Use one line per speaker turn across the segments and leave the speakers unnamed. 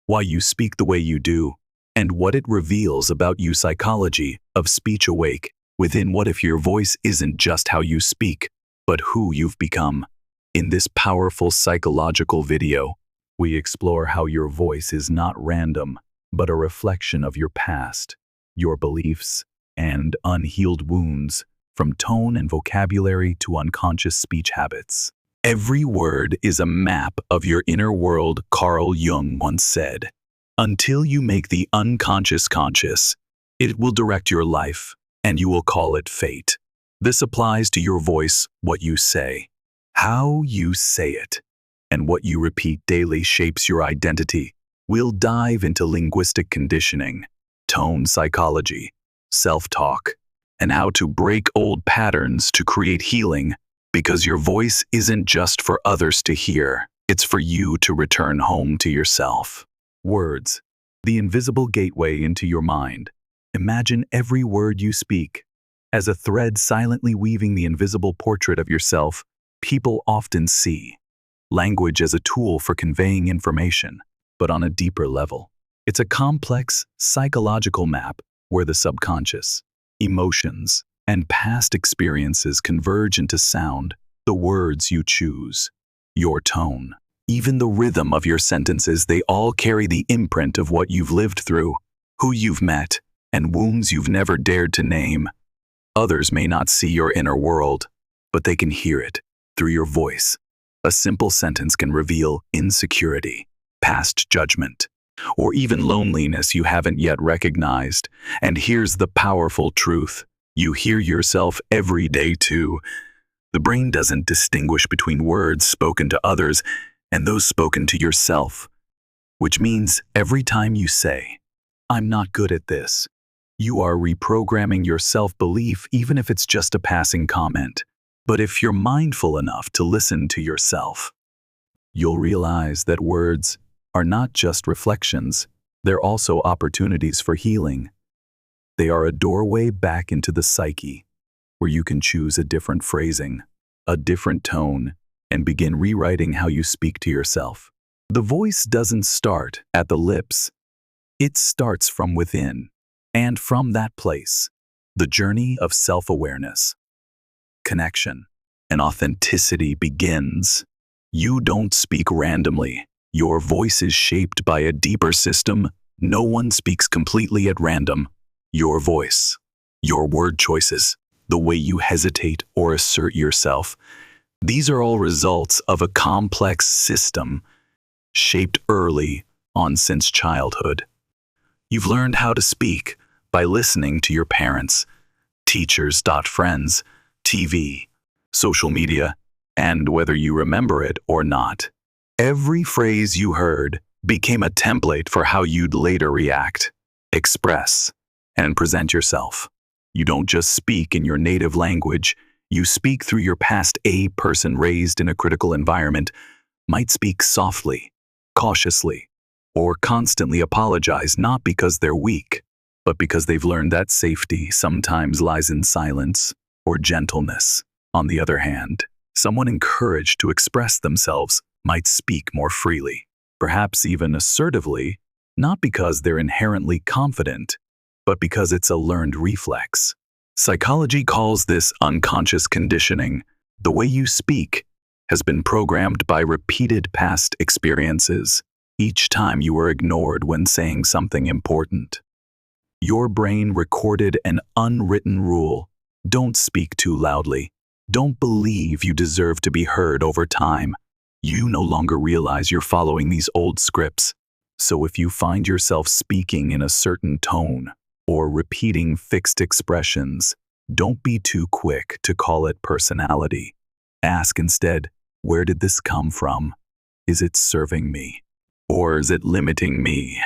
why you speak the way you do, and what it reveals about you. Psychology of speech awake within. What if your voice isn't just how you speak, but who you've become? In this powerful psychological video, we explore how your voice is not random, but a reflection of your past, your beliefs, and unhealed wounds, from tone and vocabulary to unconscious speech habits. Every word is a map of your inner world, Carl Jung once said. Until you make the unconscious conscious, it will direct your life, and you will call it fate. This applies to your voice. What you say, how you say it, and what you repeat daily shapes your identity. We'll dive into linguistic conditioning, tone psychology, self-talk, and how to break old patterns to create healing, because your voice isn't just for others to hear, it's for you to return home to yourself. Words, the invisible gateway into your mind. Imagine every word you speak as a thread silently weaving the invisible portrait of yourself people often see. Language as a tool for conveying information, but on a deeper level. It's a complex psychological map where the subconscious, emotions, and past experiences converge into sound, the words you choose, your tone, even the rhythm of your sentences. They all carry the imprint of what you've lived through, who you've met, and wounds you've never dared to name. Others may not see your inner world, but they can hear it through your voice. A simple sentence can reveal insecurity, past judgment, or even loneliness you haven't yet recognized. And here's the powerful truth. You hear yourself every day too. The brain doesn't distinguish between words spoken to others and those spoken to yourself, which means every time you say, "I'm not good at this," you are reprogramming your self-belief, even if it's just a passing comment. But if you're mindful enough to listen to yourself, you'll realize that words are not just reflections, they're also opportunities for healing. They are a doorway back into the psyche, where you can choose a different phrasing, a different tone, and begin rewriting how you speak to yourself. The voice doesn't start at the lips. It starts from within. And from that place, the journey of self-awareness, connection, and authenticity begins. You don't speak randomly. Your voice is shaped by a deeper system. No one speaks completely at random. Your voice, your word choices, the way you hesitate or assert yourself, these are all results of a complex system shaped early on since childhood. You've learned how to speak by listening to your parents, teachers, friends, TV, social media, and whether you remember it or not. Every phrase you heard became a template for how you'd later react, express, and present yourself. You don't just speak in your native language, you speak through your past. A person raised in a critical environment might speak softly, cautiously, or constantly apologize, not because they're weak, but because they've learned that safety sometimes lies in silence or gentleness. On the other hand, someone encouraged to express themselves might speak more freely, perhaps even assertively, not because they're inherently confident, but because it's a learned reflex. Psychology calls this unconscious conditioning. The way you speak has been programmed by repeated past experiences. Each time you were ignored when saying something important, your brain recorded an unwritten rule: don't speak too loudly. Don't believe you deserve to be heard. Over time, you no longer realize you're following these old scripts. So if you find yourself speaking in a certain tone or repeating fixed expressions, don't be too quick to call it personality. Ask instead, where did this come from? Is it serving me? Or is it limiting me?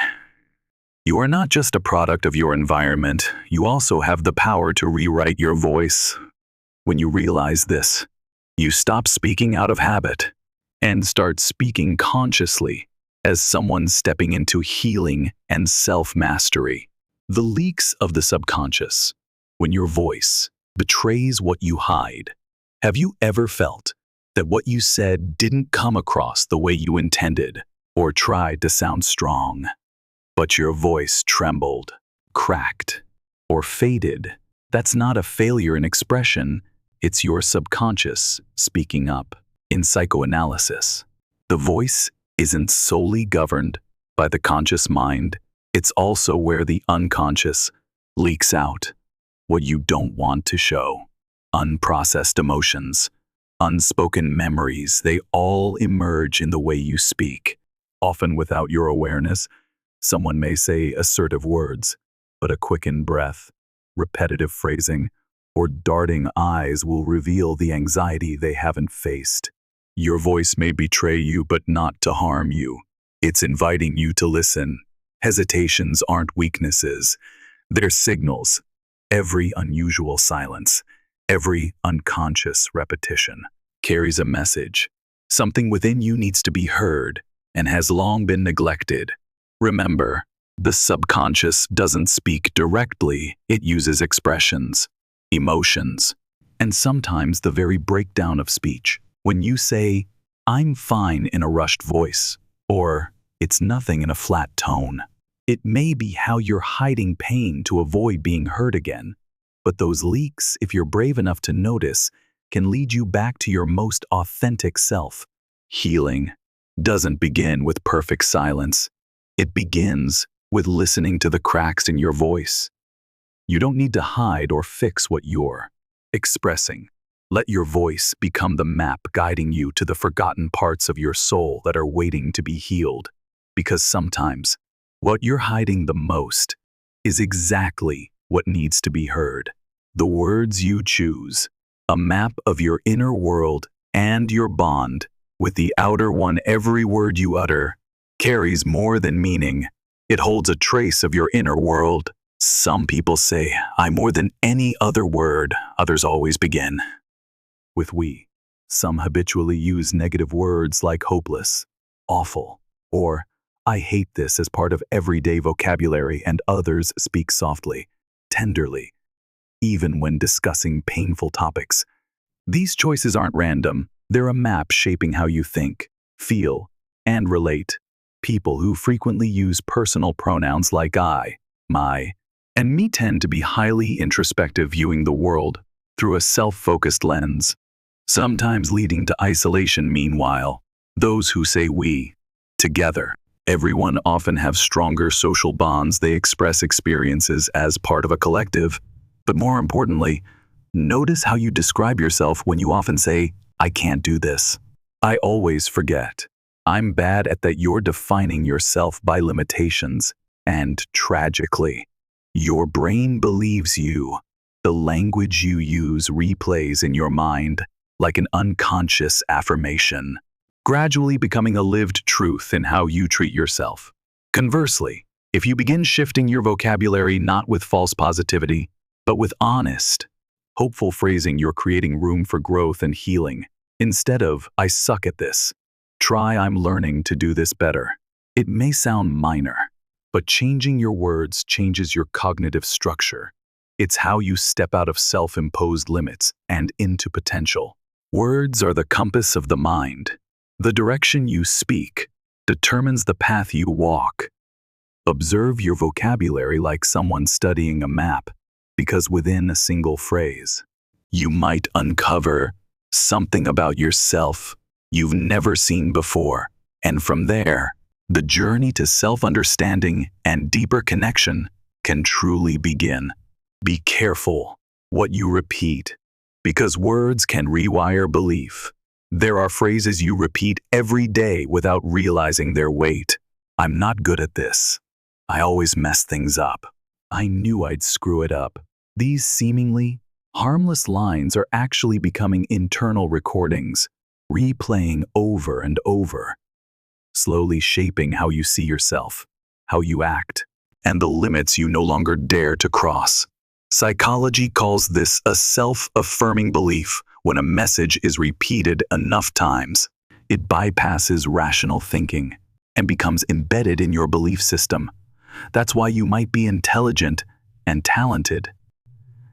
You are not just a product of your environment, you also have the power to rewrite your voice. When you realize this, you stop speaking out of habit and start speaking consciously as someone stepping into healing and self-mastery. The leaks of the subconscious, when your voice betrays what you hide. Have you ever felt that what you said didn't come across the way you intended? or tried to sound strong, but your voice trembled, cracked, or faded. That's not a failure in expression, it's your subconscious speaking up. In psychoanalysis, the voice isn't solely governed by the conscious mind, it's also where the unconscious leaks out what you don't want to show. Unprocessed emotions, unspoken memories, they all emerge in the way you speak. Often without your awareness, someone may say assertive words, but a quickened breath, repetitive phrasing, or darting eyes will reveal the anxiety they haven't faced. Your voice may betray you, but not to harm you. It's inviting you to listen. Hesitations aren't weaknesses. They're signals. Every unusual silence, every unconscious repetition carries a message. Something within you needs to be heard and has long been neglected. Remember, the subconscious doesn't speak directly. It uses expressions, emotions, and sometimes the very breakdown of speech. When you say, "I'm fine" in a rushed voice, or "it's nothing" in a flat tone, it may be how you're hiding pain to avoid being hurt again. But those leaks, if you're brave enough to notice, can lead you back to your most authentic self. Healing doesn't begin with perfect silence. It begins with listening to the cracks in your voice. You don't need to hide or fix what you're expressing. Let your voice become the map guiding you to the forgotten parts of your soul that are waiting to be healed. Because sometimes, what you're hiding the most is exactly what needs to be heard. The words you choose, a map of your inner world and your bond with the outer one. Every word you utter carries more than meaning. It holds a trace of your inner world. Some people say, "I" more than any other word. Others always begin with "we." Some habitually use negative words like hopeless, awful, or "I hate this" as part of everyday vocabulary, and others speak softly, tenderly, even when discussing painful topics. These choices aren't random. They're a map shaping how you think, feel, and relate. People who frequently use personal pronouns like "I," "my," and "me" tend to be highly introspective, viewing the world through a self-focused lens, sometimes leading to isolation. Meanwhile, those who say "we" together, everyone, often have stronger social bonds. They express experiences as part of a collective. But more importantly, notice how you describe yourself when you often say, "I can't do this," "I always forget," "I'm bad at that." You're defining yourself by limitations. And tragically, your brain believes you. The language you use replays in your mind like an unconscious affirmation, gradually becoming a lived truth in how you treat yourself. Conversely, if you begin shifting your vocabulary not with false positivity, but with honest, hopeful phrasing, you're creating room for growth and healing. Instead of "I suck at this," try "I'm learning to do this better." It may sound minor, but changing your words changes your cognitive structure. It's how you step out of self-imposed limits and into potential. Words are the compass of the mind. The direction you speak determines the path you walk. Observe your vocabulary like someone studying a map, because within a single phrase, you might uncover something about yourself you've never seen before. And from there, the journey to self-understanding and deeper connection can truly begin. Be careful what you repeat, because words can rewire belief. There are phrases you repeat every day without realizing their weight. "I'm not good at this," "I always mess things up," "I knew I'd screw it up." These seemingly harmless lines are actually becoming internal recordings, replaying over and over, slowly shaping how you see yourself, how you act, and the limits you no longer dare to cross. Psychology calls this a self-affirming belief. When a message is repeated enough times, it bypasses rational thinking and becomes embedded in your belief system. That's why you might be intelligent and talented,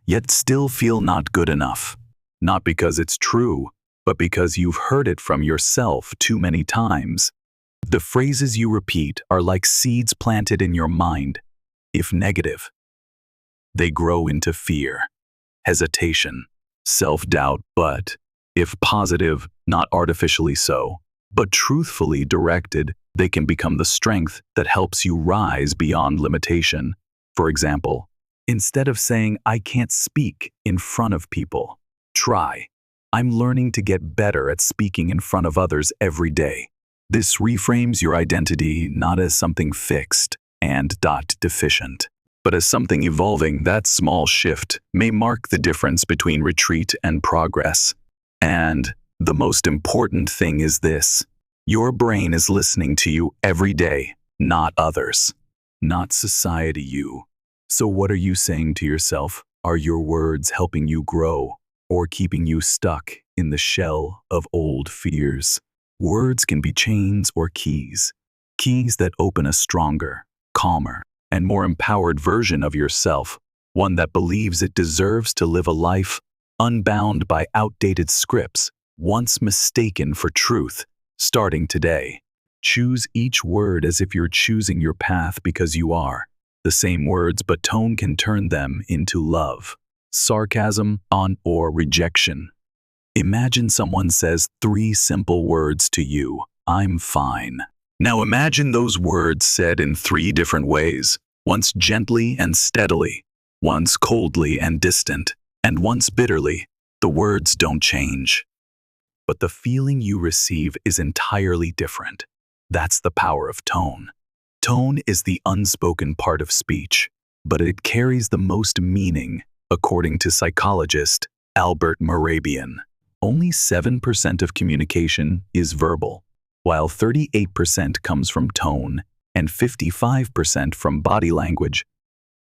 yet still feel not good enough. Not because it's true, but because you've heard it from yourself too many times. The phrases you repeat are like seeds planted in your mind. If negative, they grow into fear, hesitation, self-doubt, but if positive, not artificially so, but truthfully directed, they can become the strength that helps you rise beyond limitation. For example, instead of saying, "I can't speak in front of people," try, "I'm learning to get better at speaking in front of others every day." This reframes your identity not as something fixed and deficient, but as something evolving. That small shift may mark the difference between retreat and progress. And the most important thing is this: your brain is listening to you every day, not others, not society you. So what are you saying to yourself? Are your words helping you grow or keeping you stuck in the shell of old fears? Words can be chains or keys, keys that open a stronger, calmer, and more empowered version of yourself, one that believes it deserves to live a life unbound by outdated scripts, once mistaken for truth. Starting today, choose each word as if you're choosing your path, because you are. The same words, but tone can turn them into love, sarcasm, or rejection. Imagine someone says 3 simple words to you: "I'm fine." Now imagine those words said in 3 different ways, once gently and steadily, once coldly and distant, and once bitterly. The words don't change, but the feeling you receive is entirely different. That's the power of tone. Tone is the unspoken part of speech, but it carries the most meaning, according to psychologist Albert Mehrabian. Only 7% of communication is verbal, while 38% comes from tone and 55% from body language.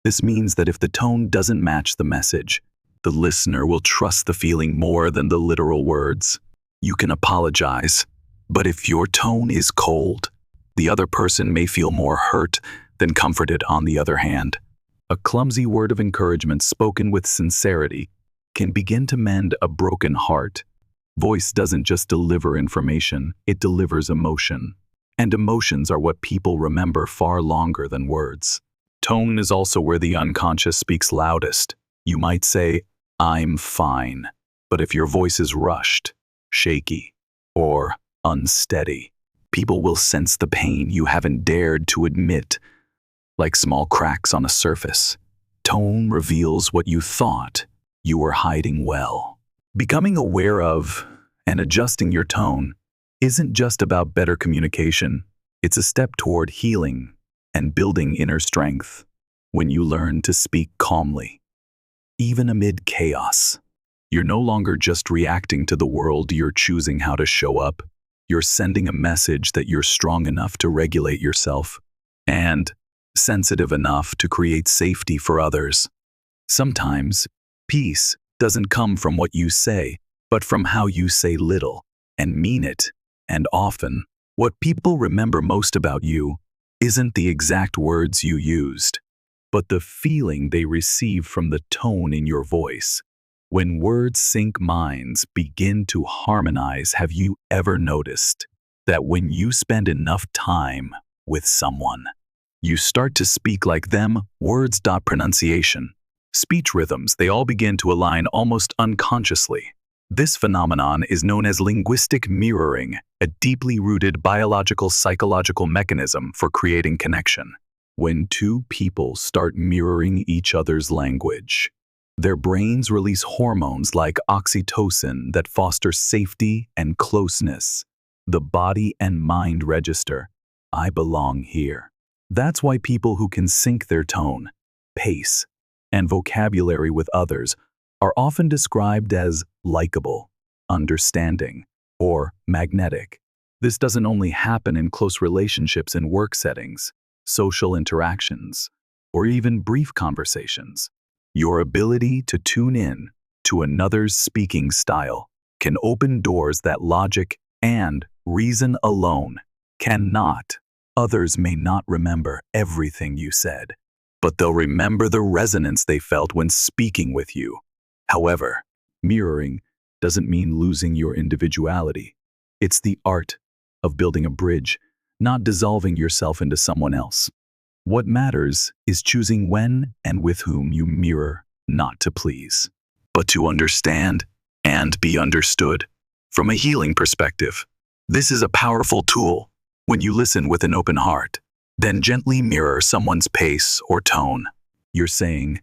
This means that if the tone doesn't match the message, the listener will trust the feeling more than the literal words. You can apologize, but if your tone is cold, the other person may feel more hurt than comforted. On the other hand, a clumsy word of encouragement spoken with sincerity can begin to mend a broken heart. Voice doesn't just deliver information, it delivers emotion. And emotions are what people remember far longer than words. Tone is also where the unconscious speaks loudest. You might say, "I'm fine," but if your voice is rushed, shaky, or unsteady, people will sense the pain you haven't dared to admit, like small cracks on a surface. Tone reveals what you thought you were hiding well. Becoming aware of and adjusting your tone isn't just about better communication. It's a step toward healing and building inner strength. When you learn to speak calmly, even amid chaos, you're no longer just reacting to the world, you're choosing how to show up. You're sending a message that you're strong enough to regulate yourself and sensitive enough to create safety for others. Sometimes, peace doesn't come from what you say, but from how you say little and mean it. And often, what people remember most about you isn't the exact words you used, but the feeling they receive from the tone in your voice. When words sync, minds begin to harmonize. Have you ever noticed that when you spend enough time with someone, you start to speak like them? Words, pronunciation, speech rhythms, they all begin to align almost unconsciously. This phenomenon is known as linguistic mirroring, a deeply rooted biological psychological mechanism for creating connection. When 2 people start mirroring each other's language, their brains release hormones like oxytocin that foster safety and closeness. The body and mind register, "I belong here." That's why people who can sync their tone, pace, and vocabulary with others are often described as likable, understanding, or magnetic. This doesn't only happen in close relationships and work settings, social interactions, or even brief conversations. Your ability to tune in to another's speaking style can open doors that logic and reason alone cannot. Others may not remember everything you said, but they'll remember the resonance they felt when speaking with you. However, mirroring doesn't mean losing your individuality. It's the art of building a bridge not dissolving yourself into someone else. What matters is choosing when and with whom you mirror, not to please, but to understand and be understood. From a healing perspective, this is a powerful tool. When you listen with an open heart, then gently mirror someone's pace or tone. You're saying,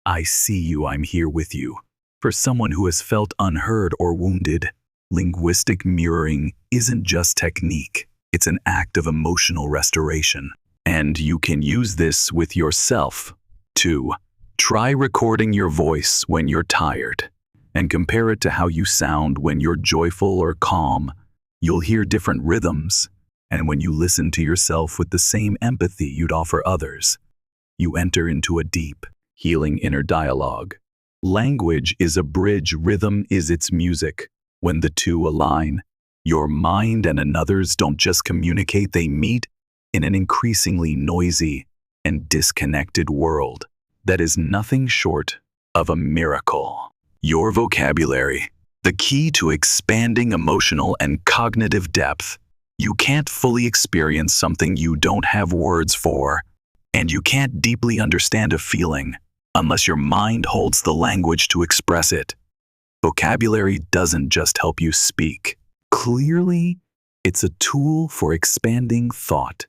"I see you, I'm here with you." For someone who has felt unheard or wounded, linguistic mirroring isn't just technique, it's an act of emotional restoration. And you can use this with yourself, too. Try recording your voice when you're tired, and compare it to how you sound when you're joyful or calm. You'll hear different rhythms, and when you listen to yourself with the same empathy you'd offer others, you enter into a deep, healing inner dialogue. Language is a bridge, rhythm is its music. When the two align, your mind and another's don't just communicate, they meet in an increasingly noisy and disconnected world that is nothing short of a miracle. Your vocabulary, the key to expanding emotional and cognitive depth. You can't fully experience something you don't have words for, and you can't deeply understand a feeling unless your mind holds the language to express it. Vocabulary doesn't just help you speak clearly, it's a tool for expanding thought,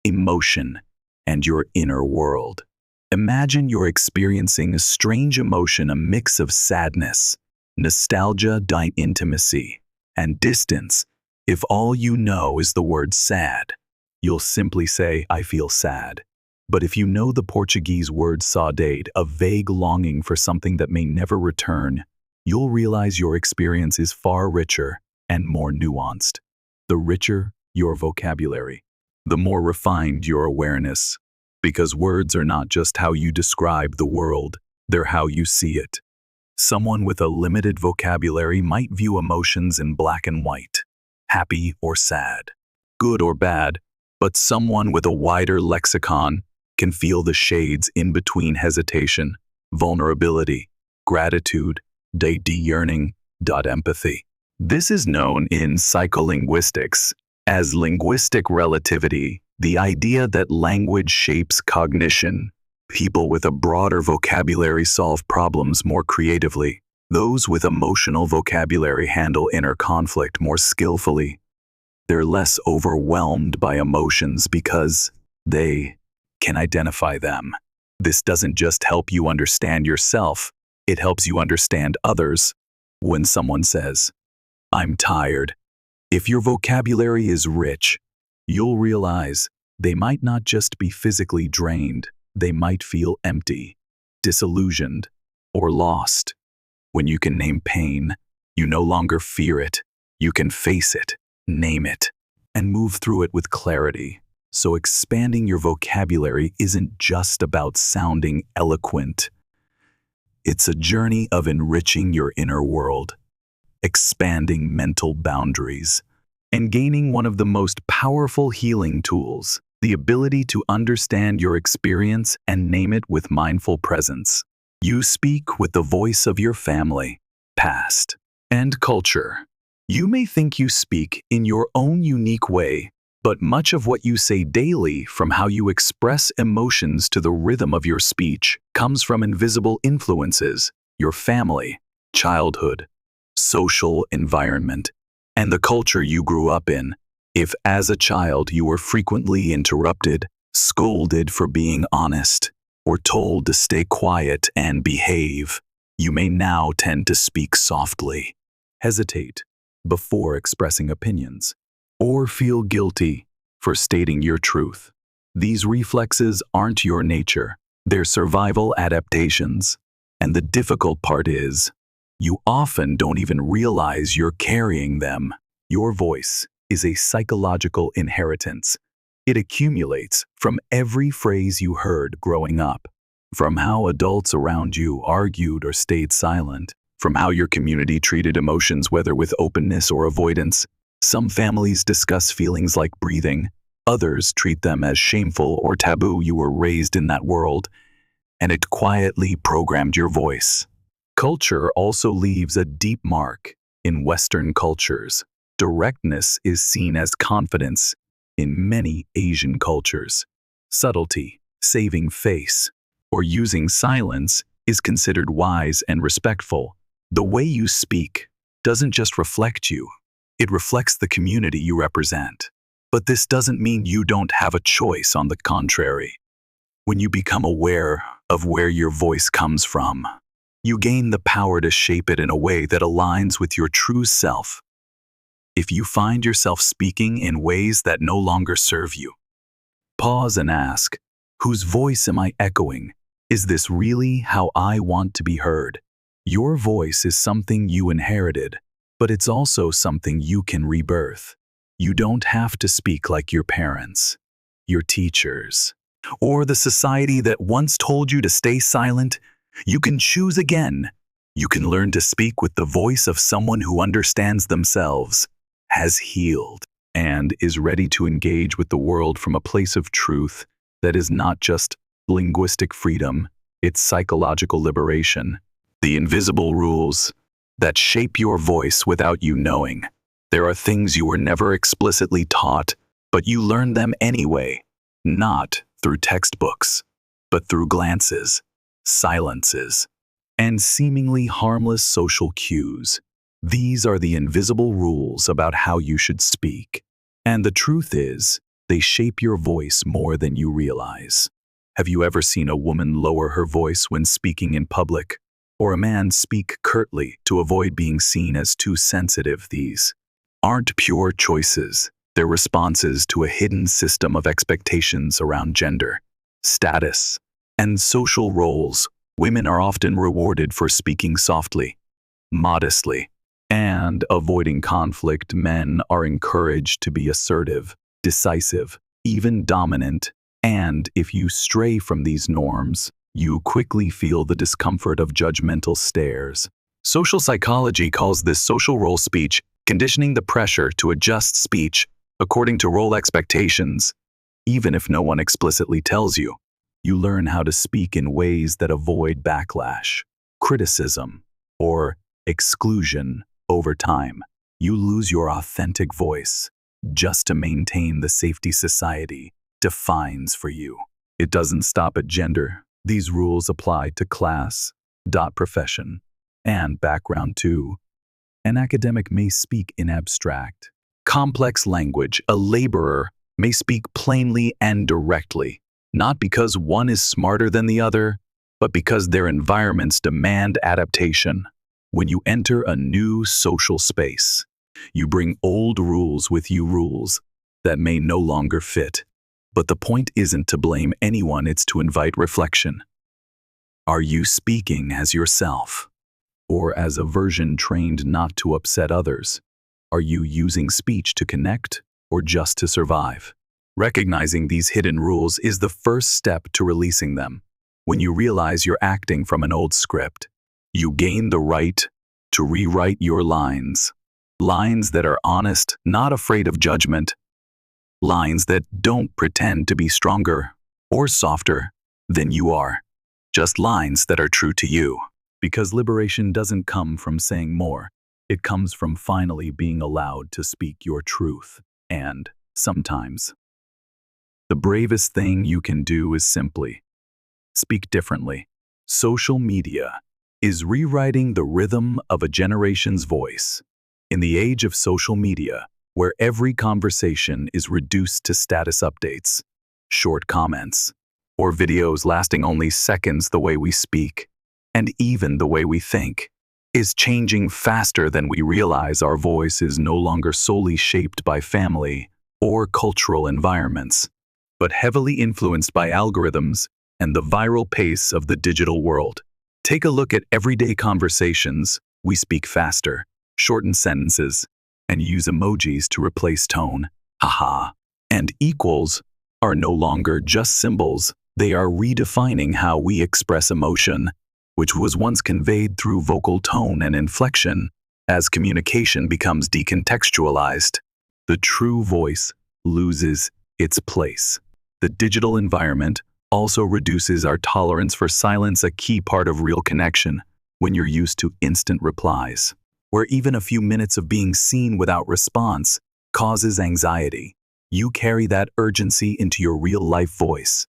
emotion, and your inner world. Imagine you're experiencing a strange emotion, a mix of sadness, nostalgia, intimacy, and distance. If all you know is the word sad, you'll simply say, "I feel sad." But if you know the Portuguese word saudade, a vague longing for something that may never return, you'll realize your experience is far richer and more nuanced. The richer your vocabulary, the more refined your awareness, because words are not just how you describe the world, they're how you see it. Someone with a limited vocabulary might view emotions in black and white, happy or sad, good or bad, but someone with a wider lexicon can feel the shades in between: hesitation, vulnerability, gratitude, yearning, empathy. This is known in psycholinguistics as linguistic relativity, the idea that language shapes cognition. People with a broader vocabulary solve problems more creatively. Those with emotional vocabulary handle inner conflict more skillfully. They're less overwhelmed by emotions because they can identify them. This doesn't just help you understand yourself, it helps you understand others. When someone says, "I'm tired," if your vocabulary is rich, you'll realize they might not just be physically drained, they might feel empty, disillusioned, or lost. When you can name pain, you no longer fear it. You can face it, name it, and move through it with clarity. So expanding your vocabulary isn't just about sounding eloquent. It's a journey of enriching your inner world, expanding mental boundaries, and gaining one of the most powerful healing tools, the ability to understand your experience and name it with mindful presence. You speak with the voice of your family, past, and culture. You may think you speak in your own unique way, but much of what you say daily, from how you express emotions to the rhythm of your speech, comes from invisible influences: your family, childhood, social environment, and the culture you grew up in. If as a child you were frequently interrupted, scolded for being honest, or told to stay quiet and behave, you may now tend to speak softly, hesitate before expressing opinions, or feel guilty for stating your truth. These reflexes aren't your nature, they're survival adaptations. And the difficult part is, you often don't even realize you're carrying them. Your voice is a psychological inheritance. It accumulates from every phrase you heard growing up, from how adults around you argued or stayed silent, from how your community treated emotions, whether with openness or avoidance. Some families discuss feelings like breathing, others treat them as shameful or taboo. You were raised in that world, and it quietly programmed your voice. Culture also leaves a deep mark. In Western cultures, directness is seen as confidence. in many Asian cultures. Subtlety, saving face, or using silence is considered wise and respectful. The way you speak doesn't just reflect you, it reflects the community you represent. But this doesn't mean you don't have a choice. On the contrary. When you become aware of where your voice comes from, you gain the power to shape it in a way that aligns with your true self. If you find yourself speaking in ways that no longer serve you, pause and ask, whose voice am I echoing? Is this really how I want to be heard? Your voice is something you inherited, but it's also something you can rebirth. You don't have to speak like your parents, your teachers, or the society that once told you to stay silent. You can choose again. You can learn to speak with the voice of someone who understands themselves, has healed, and is ready to engage with the world from a place of truth that is not just linguistic freedom, it's psychological liberation. The invisible rules that shape your voice without you knowing. There are things you were never explicitly taught, but you learn them anyway, not through textbooks, but through glances, silences, and seemingly harmless social cues. These are the invisible rules about how you should speak. And the truth is, they shape your voice more than you realize. Have you ever seen a woman lower her voice when speaking in public, or a man speak curtly to avoid being seen as too sensitive? These aren't pure choices. They're responses to a hidden system of expectations around gender, status, and social roles. Women are often rewarded for speaking softly, modestly, and avoiding conflict. Men are encouraged to be assertive, decisive, even dominant. And if you stray from these norms, you quickly feel the discomfort of judgmental stares. Social psychology calls this social role speech, conditioning the pressure to adjust speech according to role expectations. Even if no one explicitly tells you, you learn how to speak in ways that avoid backlash, criticism, or exclusion. Over time, you lose your authentic voice just to maintain the safety society defines for you. It doesn't stop at gender. These rules apply to class, profession, and background too. An academic may speak in abstract, complex language. A laborer may speak plainly and directly, not because one is smarter than the other, but because their environments demand adaptation. When you enter a new social space, you bring old rules with you, rules that may no longer fit. But the point isn't to blame anyone, it's to invite reflection. Are you speaking as yourself, or as a version trained not to upset others? Are you using speech to connect, or just to survive? Recognizing these hidden rules is the first step to releasing them. When you realize you're acting from an old script, you gain the right to rewrite your lines. Lines that are honest, not afraid of judgment. Lines that don't pretend to be stronger or softer than you are. Just lines that are true to you. Because liberation doesn't come from saying more. It comes from finally being allowed to speak your truth. And sometimes, the bravest thing you can do is simply speak differently. Social media is rewriting the rhythm of a generation's voice. In the age of social media, where every conversation is reduced to status updates, short comments, or videos lasting only seconds, the way we speak, and even the way we think, is changing faster than we realize. Our voice is no longer solely shaped by family or cultural environments, but heavily influenced by algorithms and the viral pace of the digital world. Take a look at everyday conversations. We speak faster, shorten sentences, and use emojis to replace tone. Haha. And equals are no longer just symbols. They are redefining how we express emotion, which was once conveyed through vocal tone and inflection. As communication becomes decontextualized, the true voice loses its place. The digital environment also reduces our tolerance for silence, a key part of real connection. When you're used to instant replies, where even a few minutes of being seen without response causes anxiety, You carry that urgency into your real-life voice.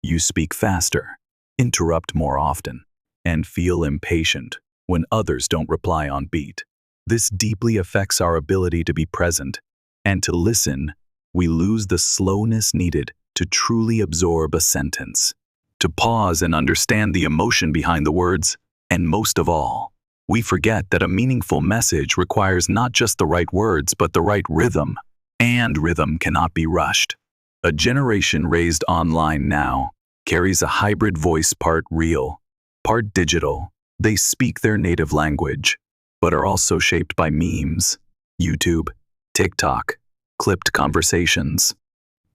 You speak faster, interrupt more often, and feel impatient when others don't reply on beat. This deeply affects our ability to be present and to listen. We lose the slowness needed to truly absorb a sentence, to pause and understand the emotion behind the words, and most of all, we forget that a meaningful message requires not just the right words but the right rhythm, and rhythm cannot be rushed. A generation raised online now carries a hybrid voice, part real, part digital. They speak their native language, but are also shaped by memes, YouTube, TikTok, clipped conversations,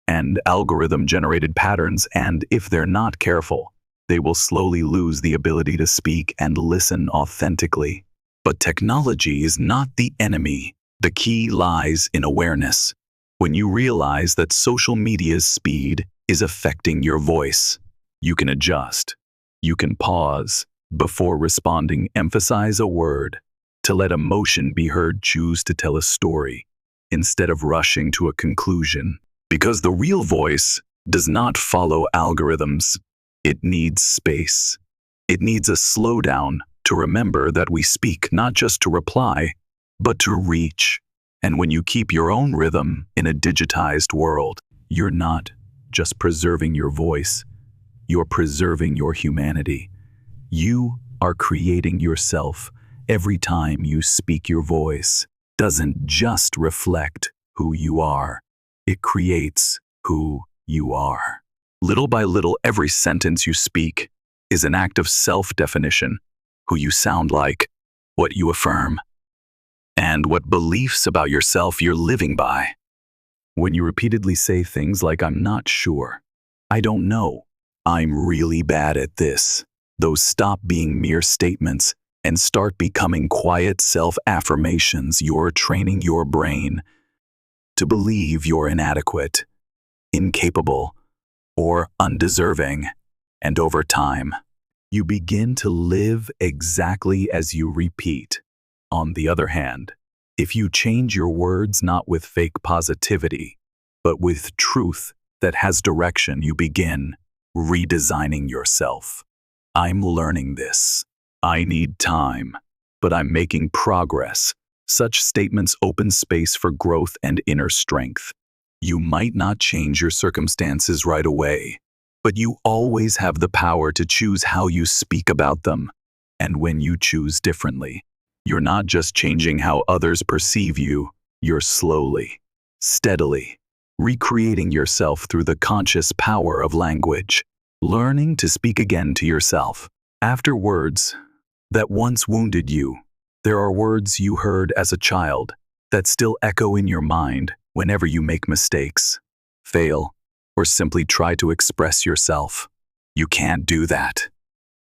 and algorithm-generated patterns, and if they're not careful, they will slowly lose the ability to speak and listen authentically. But technology is not the enemy. The key lies in awareness. When you realize that social media's speed is affecting your voice, you can adjust. You can pause before responding, emphasize a word, to let emotion be heard, choose to tell a story instead of rushing to a conclusion. Because the real voice does not follow algorithms. It needs space. It needs a slowdown to remember that we speak not just to reply, but to reach. And when you keep your own rhythm in a digitized world, you're not just preserving your voice, you're preserving your humanity. You are creating yourself. Every time you speak, your voice doesn't just reflect who you are, it creates who you are. Little by little, every sentence you speak is an act of self-definition, who you sound like, what you affirm, and what beliefs about yourself you're living by. When you repeatedly say things like, I'm not sure, I don't know, I'm really bad at this, those stop being mere statements and start becoming quiet self-affirmations. You're training your brain to believe you're inadequate, incapable, or undeserving. And over time, you begin to live exactly as you repeat. On the other hand, if you change your words not with fake positivity, but with truth that has direction, you begin redesigning yourself. I'm learning this. I need time, but I'm making progress. Such statements open space for growth and inner strength. You might not change your circumstances right away, but you always have the power to choose how you speak about them. And when you choose differently, you're not just changing how others perceive you, you're slowly, steadily recreating yourself through the conscious power of language, learning to speak again to yourself. After words that once wounded you, there are words you heard as a child that still echo in your mind whenever you make mistakes, fail, or simply try to express yourself. You can't do that.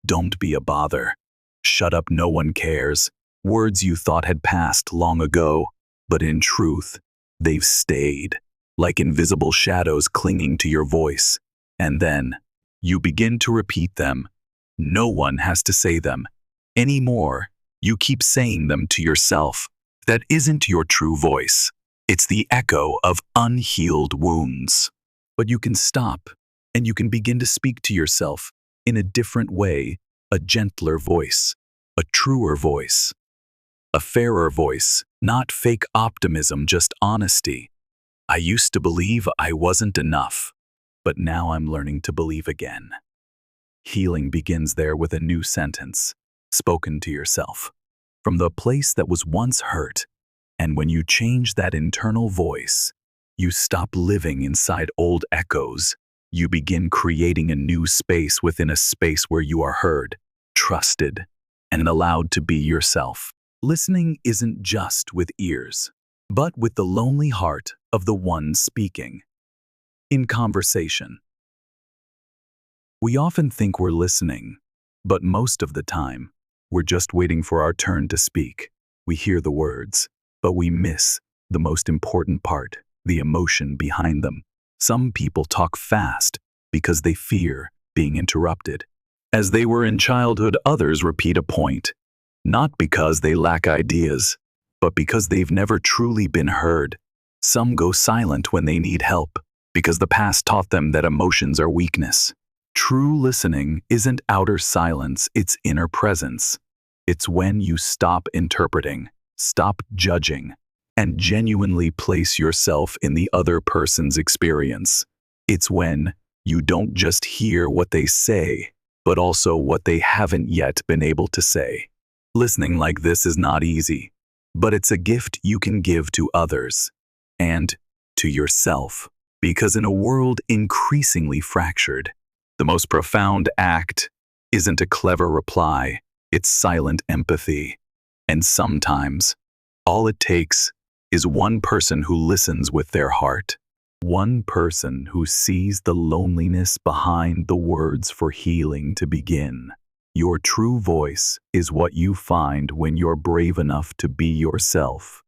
Don't be a bother. Shut up, no one cares. Words you thought had passed long ago, but in truth, they've stayed, like invisible shadows clinging to your voice. And then, you begin to repeat them. No one has to say them anymore. You keep saying them to yourself. That isn't your true voice. It's the echo of unhealed wounds. But you can stop, and you can begin to speak to yourself in a different way, a gentler voice, a truer voice, a fairer voice, not fake optimism, just honesty. I used to believe I wasn't enough, but now I'm learning to believe again. Healing begins there with a new sentence, spoken to yourself, from the place that was once hurt. And when you change that internal voice, you stop living inside old echoes. You begin creating a new space within a space where you are heard, trusted, and allowed to be yourself. Listening isn't just with ears, but with the lonely heart of the one speaking. In conversation, we often think we're listening, but most of the time, we're just waiting for our turn to speak. We hear the words, but we miss the most important part, the emotion behind them. Some people talk fast because they fear being interrupted. As they were in childhood, others repeat a point, not because they lack ideas, but because they've never truly been heard. Some go silent when they need help, because the past taught them that emotions are weakness. True listening isn't outer silence, it's inner presence. It's when you stop interpreting, stop judging, and genuinely place yourself in the other person's experience. It's when you don't just hear what they say, but also what they haven't yet been able to say. Listening like this is not easy, but it's a gift you can give to others and to yourself. Because in a world increasingly fractured, the most profound act isn't a clever reply, it's silent empathy. And sometimes, all it takes is one person who listens with their heart. One person who sees the loneliness behind the words for healing to begin. Your true voice is what you find when you're brave enough to be yourself.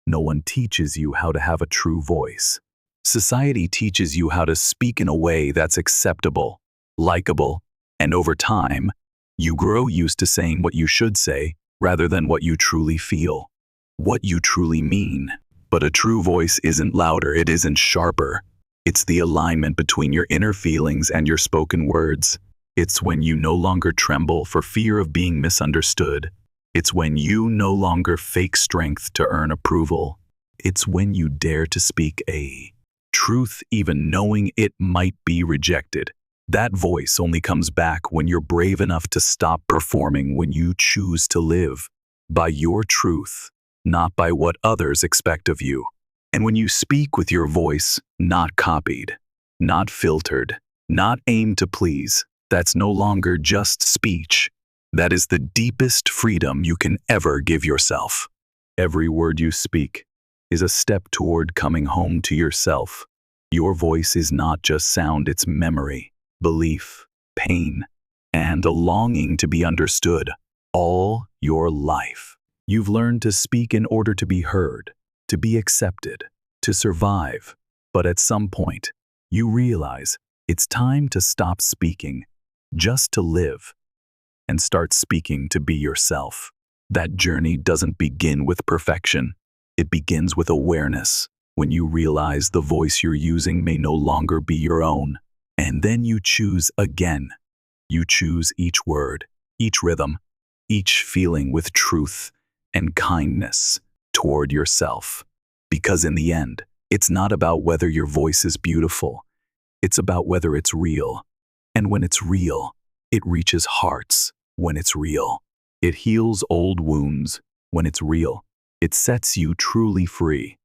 No one teaches you how to have a true voice. Society teaches you how to speak in a way that's acceptable, likable, and over time, you grow used to saying what you should say rather than what you truly feel, what you truly mean. But a true voice isn't louder, it isn't sharper. It's the alignment between your inner feelings and your spoken words. It's when you no longer tremble for fear of being misunderstood. It's when you no longer fake strength to earn approval. It's when you dare to speak a truth even knowing it might be rejected. That voice only comes back when you're brave enough to stop performing, when you choose to live by your truth, not by what others expect of you. And when you speak with your voice, not copied, not filtered, not aimed to please, that's no longer just speech. That is the deepest freedom you can ever give yourself. Every word you speak is a step toward coming home to yourself. Your voice is not just sound, it's memory, belief, pain, and a longing to be understood. All your life, you've learned to speak in order to be heard, to be accepted, to survive. But at some point, you realize it's time to stop speaking just to live and start speaking to be yourself. That journey doesn't begin with perfection. It begins with awareness, when you realize the voice you're using may no longer be your own. And then you choose again. You choose each word, each rhythm, each feeling with truth and kindness toward yourself. Because in the end, it's not about whether your voice is beautiful. It's about whether it's real. And when it's real, it reaches hearts. When it's real, it heals old wounds. When it's real, it sets you truly free.